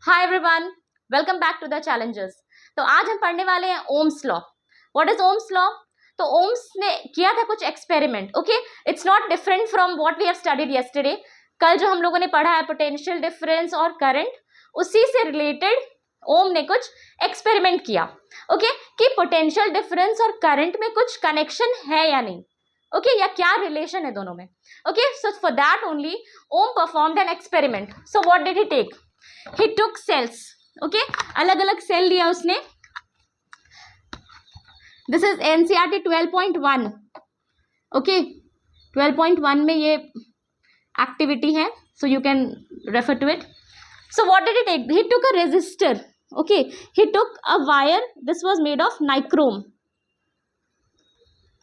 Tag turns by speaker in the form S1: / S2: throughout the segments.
S1: Hi everyone, welcome back to the challenges. तो आज हम पढ़ने वाले हैं Ohm's law. What is Ohm's law? तो ओम्स ने किया था कुछ experiment. Okay, it's not different from what we have studied yesterday. कल जो हम लोगों ने पढ़ा है पोटेंशियल डिफरेंस और करंट, उसी से रिलेटेड ओम ने कुछ एक्सपेरिमेंट किया। ओके, कि पोटेंशियल डिफरेंस और करंट में कुछ कनेक्शन है या नहीं, ओके, या क्या रिलेशन है दोनों में। Okay, so for that only Ohm performed an experiment. So what did he take? he took cells, okay, अलग अलग सेल लिया उसने। दिस इज एनसीईआरटी 12.1, ओके, 12.1 में ये एक्टिविटी है, so you can refer to it. So what did he take? He took a resistor, okay, he took a wire, this was made of nichrome,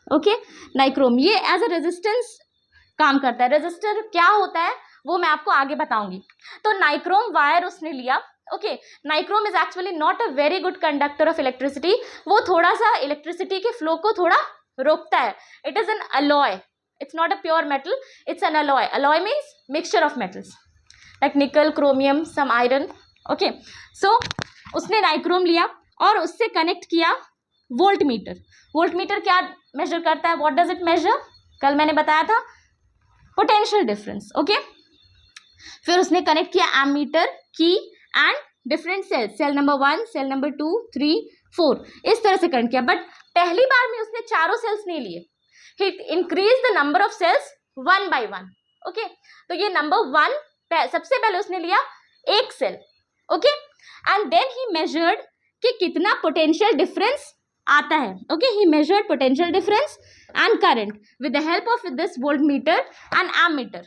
S1: okay, nichrome ये as a resistance काम करता है। Resistor क्या होता है वो मैं आपको आगे बताऊंगी। तो नाइक्रोम वायर उसने लिया। Okay, nichrome is actually not a very good conductor of electricity. वो थोड़ा सा इलेक्ट्रिसिटी के फ्लो को थोड़ा रोकता है। It is an alloy, it's not a pure metal, it's an alloy. Alloy means mixture of metals like nickel, chromium, some iron. Okay, so उसने nichrome लिया और उससे कनेक्ट किया वोल्ट मीटर। वोल्ट मीटर क्या मेजर करता है? What does it measure? कल मैंने बताया था पोटेंशियल डिफरेंस। ओके, फिर उसने कनेक्ट किया एमीटर की and different cells, cell number 1, cell number 2, 3, 4, इस तरह से कनेक्ट किया। बट पहली बार में उसने चारों सेल्स नहीं लिए। He increase the number of cells 1 by 1। Okay, तो ये नंबर 1 सबसे पहले उसने लिया एक cell, okay, and then he measured कि कितना पोटेंशियल डिफरेंस आता है। Okay, he measured potential difference and current with the help of this voltmeter and ammeter.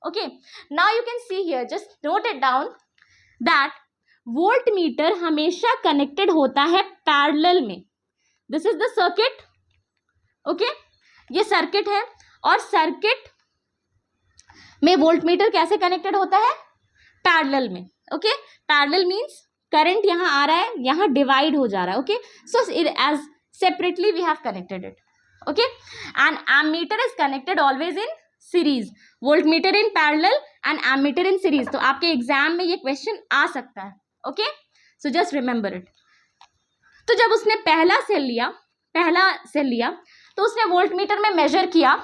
S1: Okay, now you can see here, just note it down that voltmeter हमेशा connected होता है parallel में। this is the circuit, okay, ये circuit है और circuit में voltmeter कैसे connected होता है? पैरेलल में। ओके, पैरेलल मीन्स करंट यहाँ आ रहा है, यहाँ डिवाइड हो जा रहा है। Okay, so as separately we have connected it. okay, and ammeter is connected always in series, voltmeter in parallel and ammeter in series। तो आपके एग्जाम में ये क्वेश्चन आ सकता है। Okay, so just remember it. तो जब उसने पहला सेल लिया तो उसने वोल्टमीटर में मेजर किया,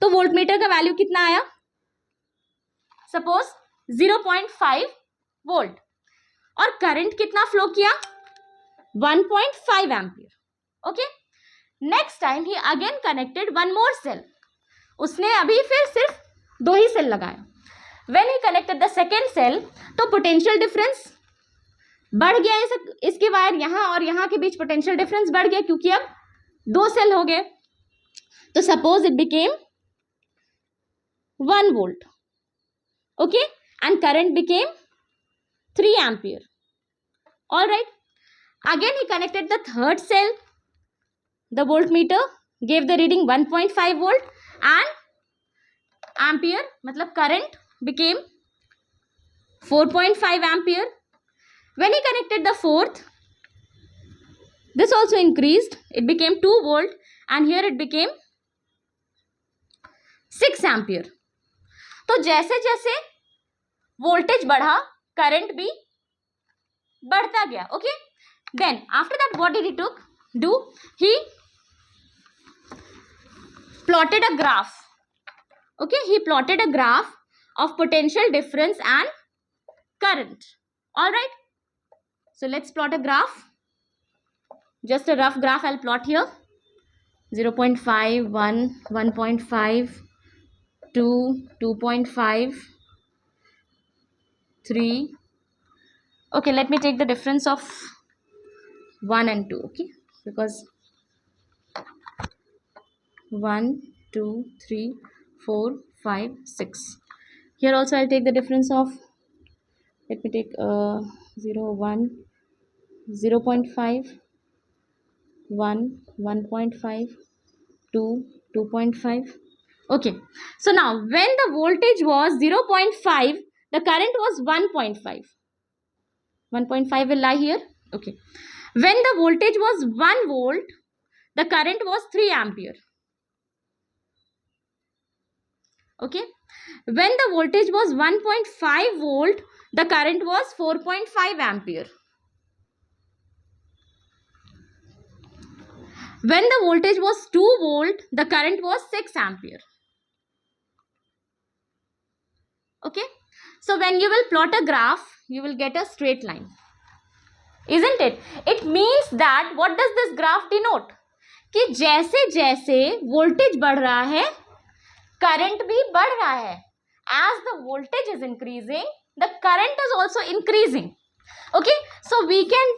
S1: तो वोल्टमीटर का वैल्यू कितना आया? सपोज 0.5 वोल्ट, और करंट कितना फ्लो किया? 1.5 ampere. Okay, next time he again connected one more cell. उसने अभी फिर सिर्फ 2 ही सेल लगाया। When he connected the second cell, तो पोटेंशियल डिफरेंस बढ़ गया। इसके वायर यहाँ और यहाँ के बीच पोटेंशियल डिफरेंस बढ़ गया क्योंकि अब 2 सेल हो गए। तो suppose it became 1 volt, okay, and current became 3 ampere. All right, again he connected the third cell. The voltmeter gave the reading 1.5 volt and ampere, मतलब current became 4.5 ampere. When he connected the fourth, this also increased. It became 2 volt and here it became 6 ampere. तो जैसे जैसे voltage बढ़ा, current भी बढ़ता गया। Okay, then after that what did he do? He plotted a graph. Okay, he plotted a graph of potential difference and current. All right, so let's plot a graph. Just a rough graph I'll plot here. 0.5, 1, 1.5, 2, 2.5, 3. Okay, let me take the difference of 1 and 2. Okay, because 1, 2, 3, 4, 5, 6. Here also I'll take the difference of, let me take 0, 1, 0.5, 1, 1.5, 2, 2.5. Okay, so now when the voltage was 0.5, the current was 1.5. 1.5 will lie here. Okay, when the voltage was 1 volt, the current was 3 ampere. Okay, When the voltage was 1.5 volt, the current was 4.5 ampere. When the voltage was 2 volt, the current was 6 ampere. Okay. So when you will plot a graph, you will get a straight line. Isn't it? It means that what does this graph denote? कि जैसे जैसे voltage बढ़ रहा है, current भी बढ़ रहा है. As the voltage is increasing, the current is also increasing. Okay, so we can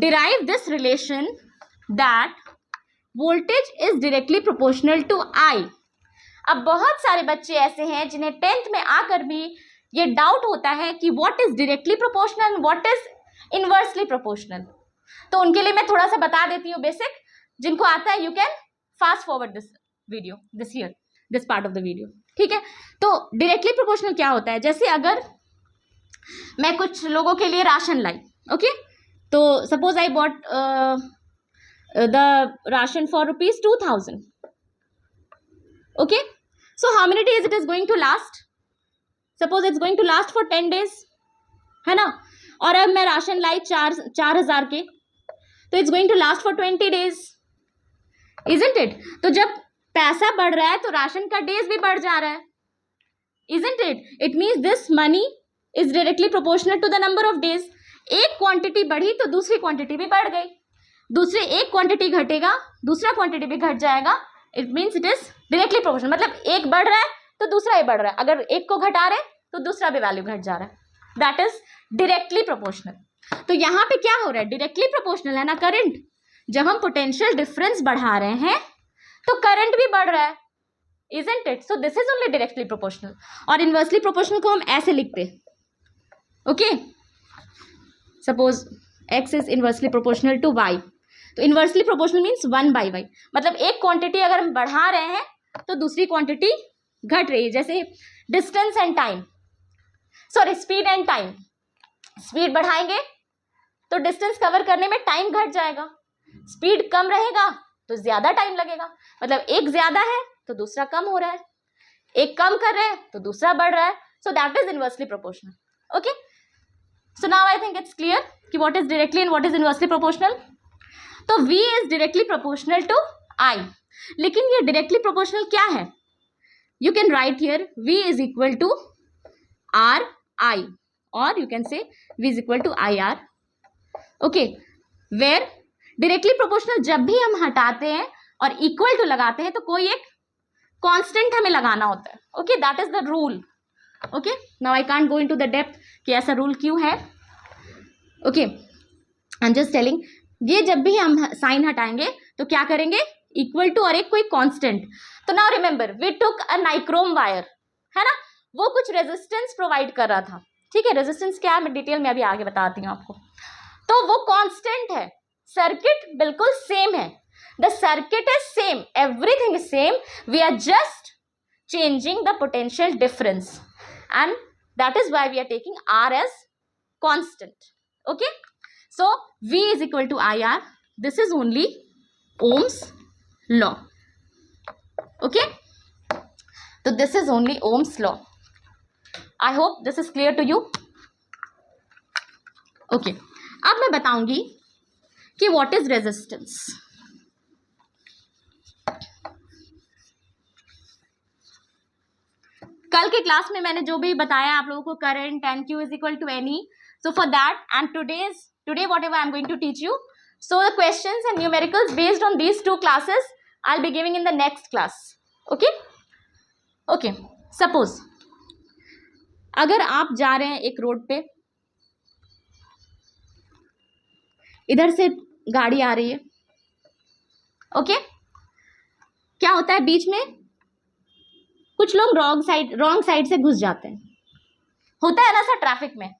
S1: derive this relation that voltage is directly proportional to I. अब बहुत सारे बच्चे ऐसे हैं जिन्हें 10th में आकर भी ये डाउट होता है कि what is directly proportional, what is inversely proportional. तो उनके लिए मैं थोड़ा सा बता देती हूँ बेसिक. जिनको आता है you can fast forward this video, this part of the video. ठीक है. तो डायरेक्टली प्रोपोर्शनल क्या होता है? जैसे अगर मैं कुछ लोगों के लिए राशन लाई, ओके, तो suppose I bought the ration for ₹2000. okay, so how many days it is going to last? Suppose it's going to last for 10 days, है ना. और अब मैं राशन लाई 4,000 के, तो it's going to last for 20 days, isn't it? तो जब पैसा बढ़ रहा है तो राशन का डेज भी बढ़ जा रहा है, isn't it? It means this money is directly proportional to the number of days. एक क्वांटिटी बढ़ी तो दूसरी क्वांटिटी भी बढ़ गई, दूसरी एक क्वांटिटी घटेगा, दूसरा क्वांटिटी भी घट जाएगा. It means it is directly proportional. मतलब एक बढ़ रहा है तो दूसरा ही बढ़ रहा है, अगर एक को घटा रहे तो दूसरा भी वैल्यू घट जा रहा है. That is directly proportional. तो यहाँ पे क्या हो रहा है? डायरेक्टली प्रोपोर्शनल है ना करंट. जब हम पोटेंशियल डिफरेंस बढ़ा रहे हैं तो करंट भी बढ़ रहा है, isn't it? So this is only directly proportional. और इनवर्सली प्रोपोर्शनल को हम ऐसे लिखते, okay, suppose x is inversely proportional to y. तो इनवर्सली प्रोपोर्शनल मीन्स 1/y. मतलब एक क्वांटिटी अगर हम बढ़ा रहे हैं तो दूसरी क्वांटिटी घट रही है. जैसे distance and time, sorry speed and time. Speed बढ़ाएंगे तो डिस्टेंस कवर करने में टाइम घट जाएगा, स्पीड कम रहेगा तो ज्यादा टाइम लगेगा. मतलब एक ज्यादा है तो दूसरा कम हो रहा है, एक कम कर रहे हैं तो दूसरा बढ़ रहा है. So that is inversely proportional. Okay, so now I think it's clear कि what is directly and what is inversely proportional. तो V is directly proportional to I. लेकिन ये डायरेक्टली प्रोपोर्शनल क्या है? You can write here V is equal to RI, और you can say V is equal to IR. Okay, where directly proportional जब भी हम हटाते हैं और इक्वल टू लगाते हैं तो कोई एक कांस्टेंट हमें लगाना होता है. Okay, that is the rule. Okay, now I can't go into the depth कि ऐसा रूल क्यों है. Okay, I am just telling. ये जब भी हम साइन हटाएंगे तो क्या करेंगे? इक्वल टू और एक कोई कांस्टेंट. तो now remember we took a nichrome wire, है ना. वो कुछ रेजिस्टेंस प्रोवाइड कर रहा था. ठीक है, रेजिस्टेंस क्या है मैं डिटेल में अभी आगे बताती हूँ आपको. तो वो कांस्टेंट है, सर्किट बिल्कुल सेम है. The circuit is same, everything is same. We are just changing the potential difference and that is why we are taking R as constant. Okay, so V is equal to IR. This is only Ohm's law. Okay, so this is only Ohm's law. I hope this is clear to you. Okay, अब मैं बताऊंगी कि what is resistance. कल के class में मैंने जो भी बताया आप लोगों को, current and Q is equal to NE. So for that and today whatever I am going to teach you, so the questions and numericals based on these two classes I'll be giving in the next class. Okay, suppose अगर आप जा रहे हैं एक road पे, इधर से गाड़ी आ रही है, ओके, क्या होता है बीच में कुछ लोग रॉन्ग साइड से घुस जाते हैं. होता है ना सर ट्रैफिक में,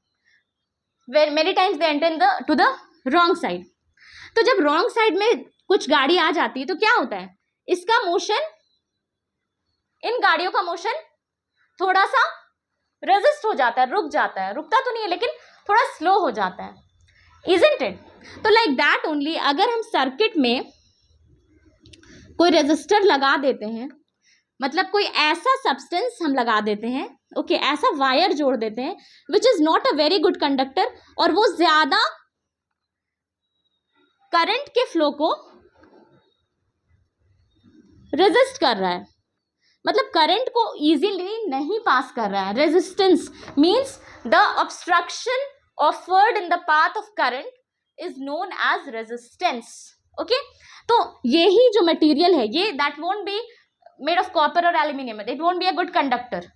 S1: many times they enter to the wrong side. तो जब रॉन्ग साइड में कुछ गाड़ी आ जाती है तो क्या होता है? इसका मोशन, इन गाड़ियों का मोशन थोड़ा सा रेजिस्ट हो जाता है, रुक जाता है. रुकता तो नहीं है लेकिन थोड़ा स्लो हो जाता है, isn't it? तो लाइक दैट ओनली अगर हम सर्किट में कोई रेजिस्टर लगा देते हैं, मतलब कोई ऐसा सब्सटेंस हम लगा देते हैं, ओके, ऐसा वायर जोड़ देते हैं which is not a very good conductor, और वो ज्यादा करंट के फ्लो को रेजिस्ट कर रहा है, मतलब करंट को इजीली नहीं पास कर रहा है. Resistance means the obstruction offered in the path of current is known as resistance. Okay, तो यही जो मटेरियल है ये that won't be made of copper और aluminium, it won't be a good conductor.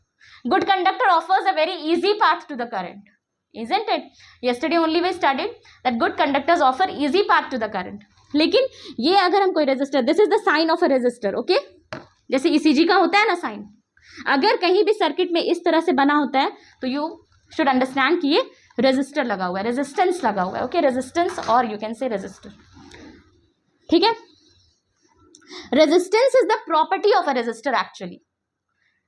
S1: Good conductor offers a very easy path to the current, isn't it? Yesterday only we studied that good conductors offer easy path to the current. लेकिन ये अगर हम कोई resistor, this is the sign of a resistor, okay, जैसे ECG का होता है ना साइन, अगर कहीं भी सर्किट में इस तरह से बना होता है तो यू शुड अंडरस्टैंड कि ये रेजिस्टर लगा हुआ है, रेजिस्टेंस लगा हुआ है. ओके, रेजिस्टेंस और यू कैन से रेजिस्टर. ठीक है, resistance is the property of a resistor. Actually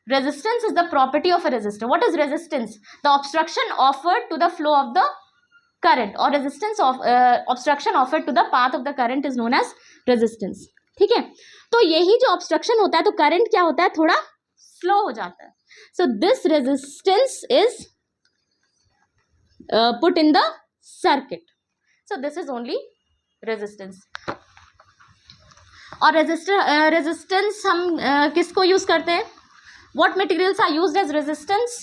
S1: resistance is the property of a resistor. What is resistance? The obstruction offered to the flow of the current, or resistance of obstruction offered to the path of the current is known as resistance. ठीक है, तो यही जो obstruction होता है तो current क्या होता है, थोड़ा slow हो जाता है. So this resistance is put in the circuit. So this is only resistance. और resistance हम किसको यूज करते हैं? What materials are used as resistance?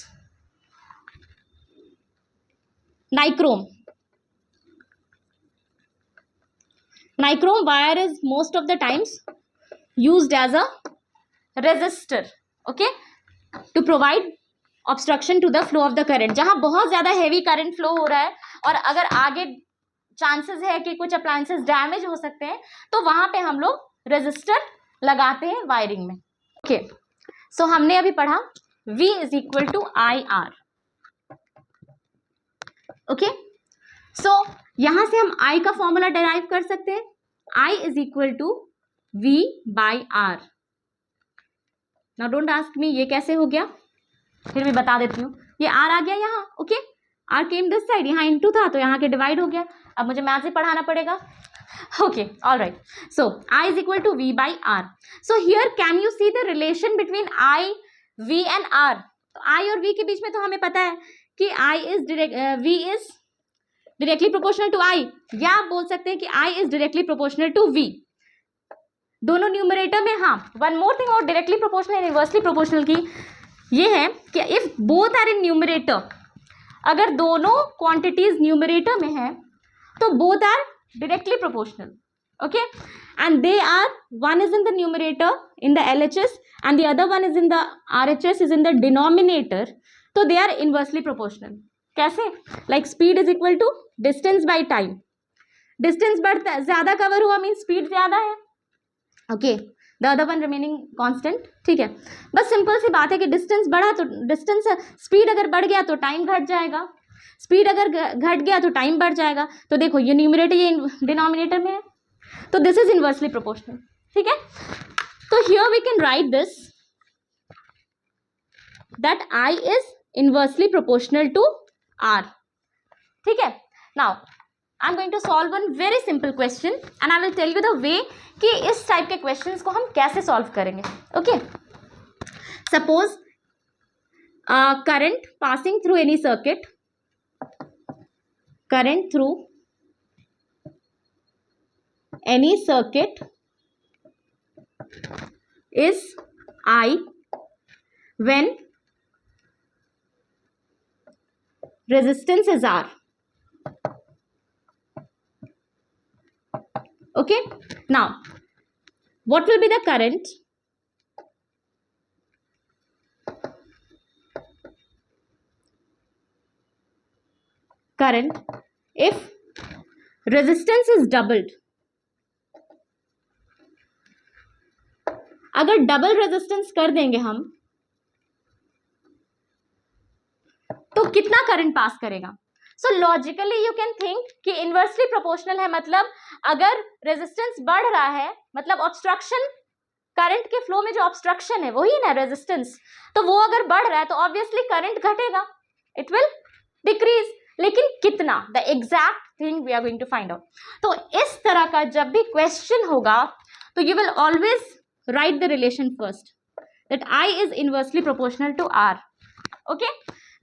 S1: Nichrome. Nichrome wire is most of the times used as a resistor, okay, to provide obstruction to the flow of the current. जहाँ बहुत ज़्यादा heavy current flow हो रहा है और अगर आगे chances है कि कुछ appliances damage हो सकते हैं तो वहाँ पे हम लोग resistor लगाते हैं wiring में. Okay. सो हमने अभी पढ़ा V is equal to I R. Okay, so यहां से हम I का फॉर्मूला डेराइव कर सकते हैं. I is equal to V by R. Now don't ask me ये कैसे हो गया, फिर भी बता देती हूँ. ये R आ गया यहाँ, okay, R came this side, यहाँ इनटू था तो यहाँ के डिवाइड हो गया. अब मुझे मैथ ही पढ़ाना पड़ेगा. Okay, all right. So I is equal to V by R. So here can you see the relation between I, V and R? तो I और V के बीच में तो हमें पता है कि V is directly proportional to I, या आप बोल सकते हैं कि I is directly proportional to V. दोनों न्यूमरेटर में. हाँ, one more thing और directly proportional and inversely proportional की ये है कि if both are in numerator, अगर दोनों quantities न्यूमरेटर में है तो both are directly proportional, okay, and they are, one is in the numerator in the LHS and the other one is in the RHS is in the denominator, so they are inversely proportional. कैसे? Like speed is equal to distance by time. Distance बढ़ता है, ज़्यादा cover हुआ means speed ज़्यादा है, okay, the other one remaining constant. ठीक है, बस सिंपल सी बात है कि distance बढ़ा तो distance, speed अगर बढ़ गया तो time घट जाएगा, स्पीड अगर घट गया तो टाइम बढ़ जाएगा. तो देखो ये न्यूमरेटर ये डिनोमिनेटर में है तो दिस इज इनवर्सली प्रोपोर्शनल. ठीक है, तो here we can write this that I is inversely proportional to R. ठीक है, now I am going to solve one very simple question and I will tell you the way कि इस type के questions को हम कैसे solve करेंगे. Okay, suppose current passing through any circuit, current through any circuit is I when resistance is R. Okay, now what will be the current if resistance is doubled? अगर double resistance कर देंगे हम तो कितना current pass करेगा? So logically you can think कि inversely proportional है, मतलब अगर रेजिस्टेंस बढ़ रहा है मतलब ऑब्स्ट्रक्शन, करंट के फ्लो में जो ऑब्स्ट्रक्शन है वही ना रेजिस्टेंस, तो वो अगर बढ़ रहा है तो ऑब्वियसली करंट घटेगा, इट विल डिक्रीज. लेकिन कितना, the exact thing we are going to find out. तो इस तरह का जब भी क्वेश्चन होगा तो you will always write the relation first. that I is inversely proportional to R. Okay,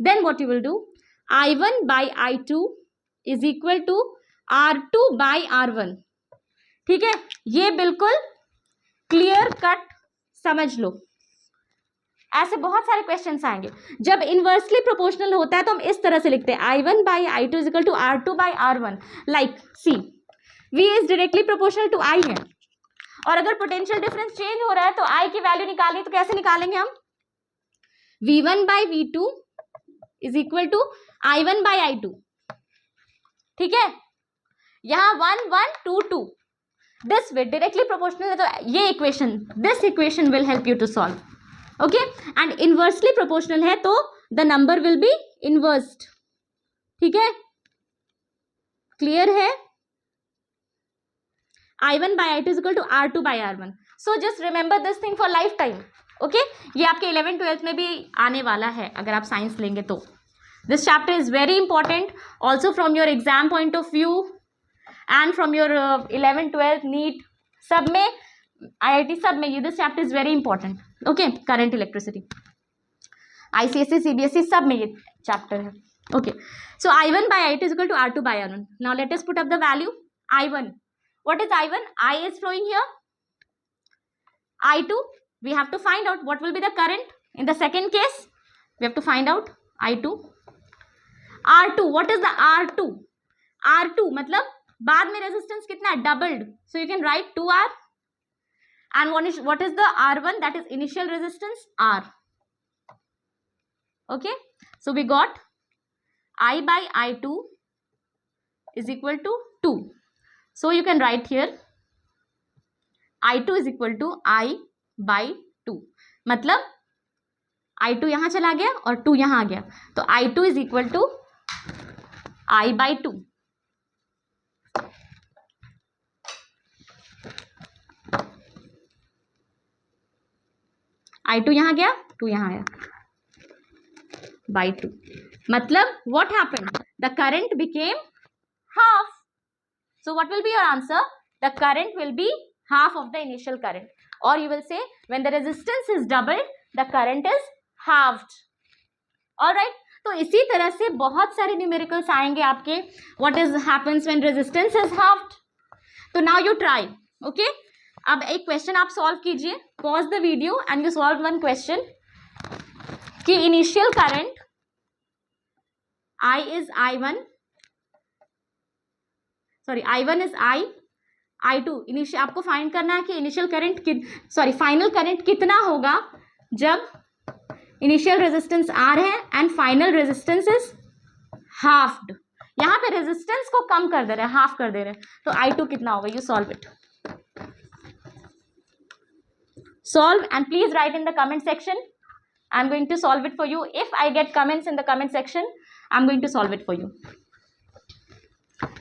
S1: then what you will do, I1 by I2 is equal to R2 by R1. ठीक है, ये बिल्कुल क्लियर कट समझ लो. ऐसे बहुत सारे questions आएंगे. जब इनवर्सली प्रोपोर्शनल होता है तो हम इस तरह से लिखते हैं, I1 by I2 is equal to R2 by R1. Like see, V is directly proportional to I है, और अगर पोटेंशियल डिफरेंस चेंज हो रहा है तो I की वैल्यू निकालनी, तो कैसे निकालेंगे हम, V1 by V2 is equal to I1 by I2. ठीक है, यहाँ 1 1 2 2 दिस वे डायरेक्टली प्रोपोर्शनल है, तो ये equation, this equation will help you to solve. Okay, and inversely proportional है तो the number will be inversed. ठीक है, क्लियर है. I1 by I2 is equal to R2 by R1. So just remember this thing for lifetime. Okay, ये आपके 11th 12th में भी आने वाला है अगर आप साइंस लेंगे तो. This chapter is very important also from your exam point of view and from your 11th 12th NEET सब में, IIT सब में, ये this chapter is very important. Okay, current electricity, ICSE CBSE सब में ये chapter है. Okay, so I1 by I2 is equal to R2 by R1. Now let us put up the value. I1, what is I1? I is flowing here. I2, we have to find out what will be the current in the second case. We have to find out I2. R2, what is the R2? R2 मतलब बाद में resistance कितना, doubled, so you can write 2R. And what is the R1? That is initial resistance R. Okay, so we got I by I2 is equal to 2. So you can write here I2 is equal to I by 2. मतलब I2 यहाँ चला गया और 2 यहाँ आ गया, तो I2 is equal to I by 2. I2 यहाँ गया, 2 यहाँ आया, by 2. मतलब what happened? The current became half. So what will be your answer? The current will be half of the initial current, or you will say when the resistance is doubled, the current is halved. All right. तो इसी तरह से बहुत सारे numericals आएंगे आपके. What is happens when resistance is halved? तो now you try. Okay. अब एक क्वेश्चन आप सॉल्व कीजिए. Pause the video and you solve one question कि initial current I is I1, sorry I1 is I2. Initial आपको find करना है कि इनिशियल करंट फाइनल करंट कितना होगा जब इनिशियल रेजिस्टेंस R है and final resistance is halved. यहाँ पे रेजिस्टेंस को कम कर दे रहे हैं, हाफ कर दे रहे हैं, तो I2 कितना होगा. You solve it. Solve and please write in the comment section. I'm going to solve it for you. If I get comments in the comment section, I'm going to solve it for you.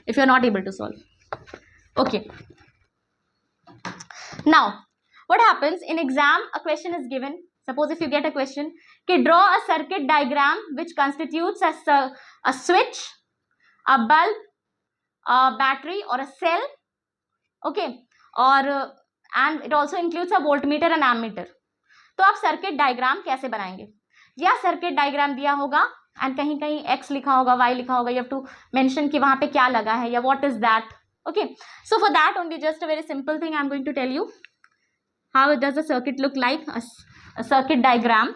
S1: If you're not able to solve. Okay. Now, what happens in exam? A question is given. Suppose if you get a question, okay, draw a circuit diagram which constitutes a switch, a bulb, a battery or a cell. Okay. और and it also includes a voltmeter and ammeter. तो आप circuit diagram कैसे बनाएंगे? या circuit diagram दिया होगा and कहीं कहीं एक्स लिखा होगा, वाई लिखा होगा, यू हैव टू मेंशन कि वहां पे क्या लगा है या what is that. Okay, so for that only just a very simple thing I am going to tell you how does the circuit look like. A circuit diagram,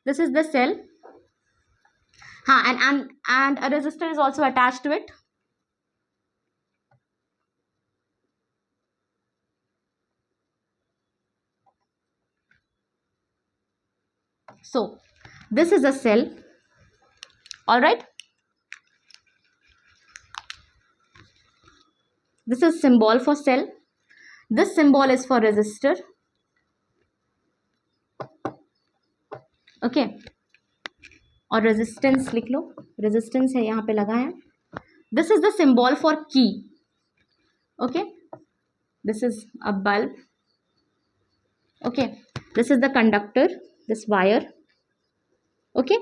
S1: this is the cell. हाँ, and a resistor is also attached to it. So this is a cell. All right, this is symbol for cell. This symbol is for resistor. Okay, और resistance लिख लो. resistance है यहाँ पे लगा है. This is the symbol for key. Okay, this is a bulb. Okay, this is the conductor, this wire. Okay,